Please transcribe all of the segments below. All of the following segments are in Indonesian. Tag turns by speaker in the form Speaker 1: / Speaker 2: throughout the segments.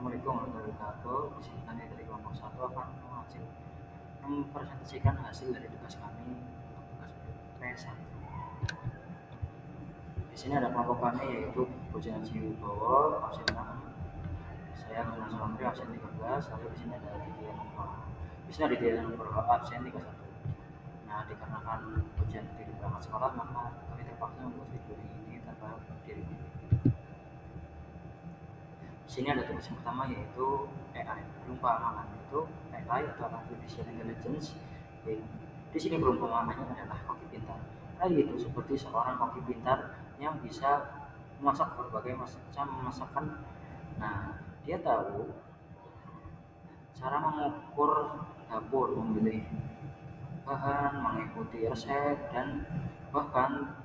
Speaker 1: Assalamualaikum warahmatullahi wabarakatuh. Di sini kami dari kelompok satu akan mempresentasikan hasil dari tugas kami untuk tugas PS1. Di sini ada kelompok kami yaitu Bojan Haji Wibowo, absen 6, saya Gunawan Sulamri, absen 13, lalu di sini ada Didian Nugroho, absen 31. Nah, dikarenakan Bojan tidak berangkat sekolah, maka kami terpaksa membuat video ini tanpa diri. Di sini ada tugas yang pertama yaitu AI. Perumpamaan itu AI atau Artificial Intelligence. Di sini perumpamaannya adalah koki pintar. AI itu seperti seorang koki pintar yang bisa memasak berbagai macam masakan. Nah, dia tahu cara mengukur dapur, memilih bahan, mengikuti resep, dan bahkan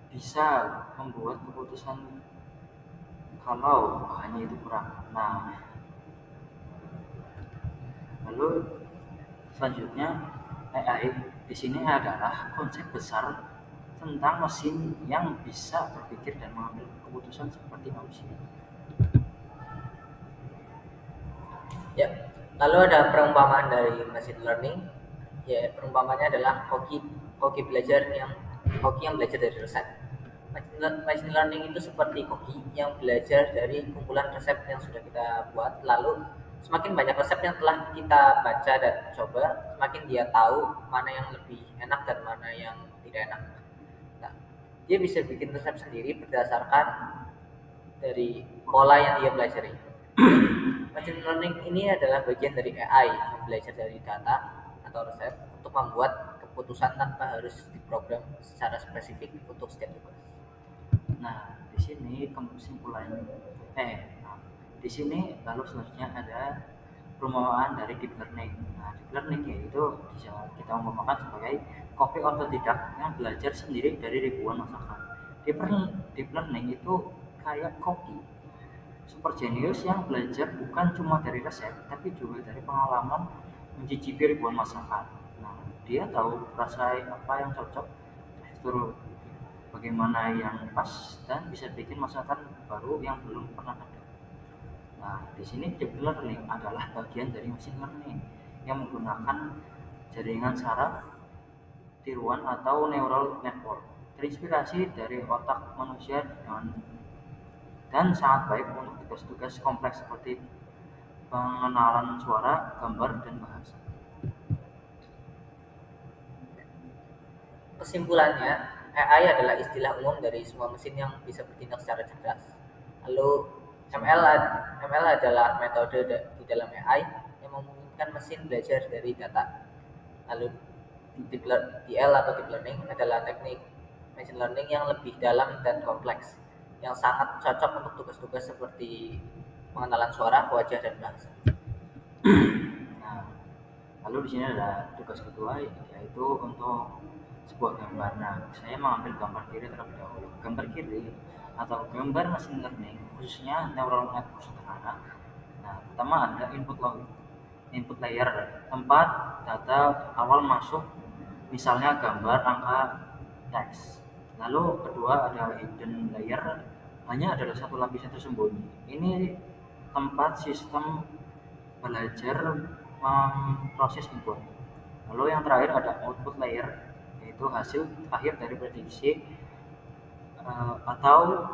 Speaker 1: bisa membuat keputusan kalau bahannya itu kurang. Nah, lalu selanjutnya AI di sini adalah konsep besar tentang mesin yang bisa berpikir dan mengambil keputusan seperti manusia.
Speaker 2: Ya, lalu ada perumpamaan dari machine learning. Ya, perumpamannya adalah hoki yang belajar dari resep. Machine learning itu seperti koki yang belajar dari kumpulan resep yang sudah kita buat. Lalu semakin banyak resep yang telah kita baca dan coba, semakin dia tahu mana yang lebih enak dan mana yang tidak enak. Nah, dia bisa bikin resep sendiri berdasarkan dari pola yang dia pelajari. Machine learning ini adalah bagian dari AI yang belajar dari data atau resep untuk membuat keputusan tanpa harus diprogram secara spesifik untuk setiap tugas.
Speaker 1: Nah, di sini kesimpulannya di sini lalu selanjutnya ada perumpamaan dari deep learning. Nah, deep learning yaitu bisa kita umpamakan sebagai koki otodidak yang belajar sendiri dari ribuan masakan. Deep learning itu kayak koki super genius yang belajar bukan cuma dari resep, tapi juga dari pengalaman mencicipi ribuan masakan. Nah, dia tahu rasa apa yang cocok, tekstur bagaimana yang pas, dan bisa bikin masakan baru yang belum pernah ada. Nah, di sini deep learning adalah bagian dari machine learning yang menggunakan jaringan saraf tiruan atau neural network, terinspirasi dari otak manusia dan sangat baik untuk tugas-tugas kompleks seperti pengenalan suara, gambar, dan bahasa.
Speaker 2: Kesimpulannya, AI adalah istilah umum dari semua mesin yang bisa bertindak secara cerdas. Lalu ML adalah metode di dalam AI yang memungkinkan mesin belajar dari data. Lalu DL atau deep learning adalah teknik machine learning yang lebih dalam dan kompleks, yang sangat cocok untuk tugas-tugas seperti pengenalan suara, wajah, dan bahasa.
Speaker 1: Nah, lalu di sini ada tugas kedua yaitu untuk sebuah gambar. Nah, saya mengambil gambar kiri terlebih dahulu. Gambar kiri atau gambar machine learning khususnya neural network sederhana. Nah, pertama ada input layer tempat data awal masuk, misalnya gambar, angka, teks. Lalu kedua ada hidden layer, hanya adalah satu lapisan tersembunyi. Ini tempat sistem belajar memproses input. Lalu yang terakhir ada output layer, yaitu hasil akhir dari prediksi atau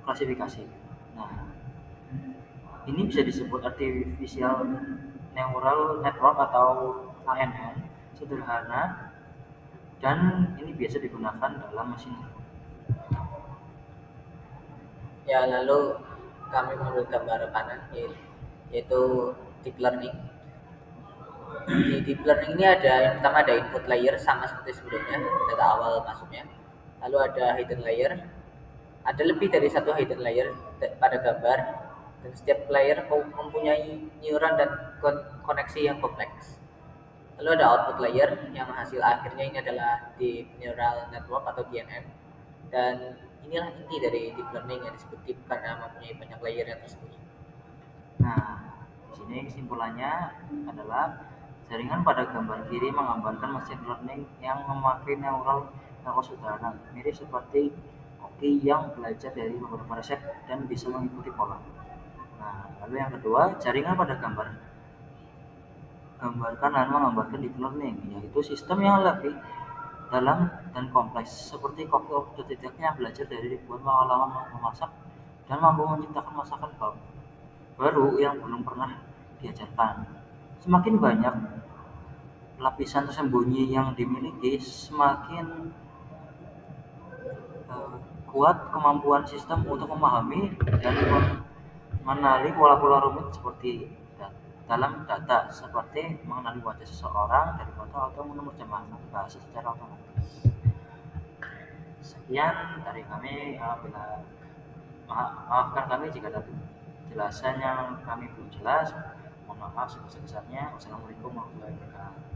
Speaker 1: klasifikasi. Nah, ini bisa disebut artificial neural network atau ANN sederhana, dan ini biasa digunakan dalam mesin.
Speaker 2: Ya, lalu kami mengambil gambar kanan yaitu deep learning. Di deep learning ini yang pertama ada input layer sama seperti sebelumnya, data awal masuknya. Lalu ada hidden layer. Ada lebih dari satu hidden layer pada gambar, dan setiap layer mempunyai neuron dan koneksi yang kompleks. Lalu ada output layer yang hasil akhirnya ini adalah deep neural network atau DNN. Dan inilah inti dari deep learning yang disebut deep karena mempunyai banyak layer yang tersembunyi.
Speaker 1: Nah, di sini kesimpulannya adalah jaringan pada gambar kiri menggambarkan machine learning yang memakai neural network sederhana, mirip seperti koki yang belajar dari beberapa resep dan bisa mengikuti pola. Nah, lalu yang kedua, jaringan pada gambarkan dan menggambarkan deep learning, yaitu sistem yang lebih dalam dan kompleks, seperti koki otodidak yang belajar dari ribuan pengalaman memasak dan mampu menciptakan masakan baru yang belum pernah diajarkan. Semakin banyak lapisan tersembunyi yang dimiliki, semakin kuat kemampuan sistem untuk memahami dan mengenali pola-pola rumit seperti dalam data, seperti mengenali wajah seseorang dari foto atau menerjemahkan bahasa secara otomatis. Sekian dari kami. Maafkan kami jika ada penjelasan yang kami belum jelas. Mohon maaf sebesar-besarnya. Wassalamualaikum warahmatullahi wabarakatuh.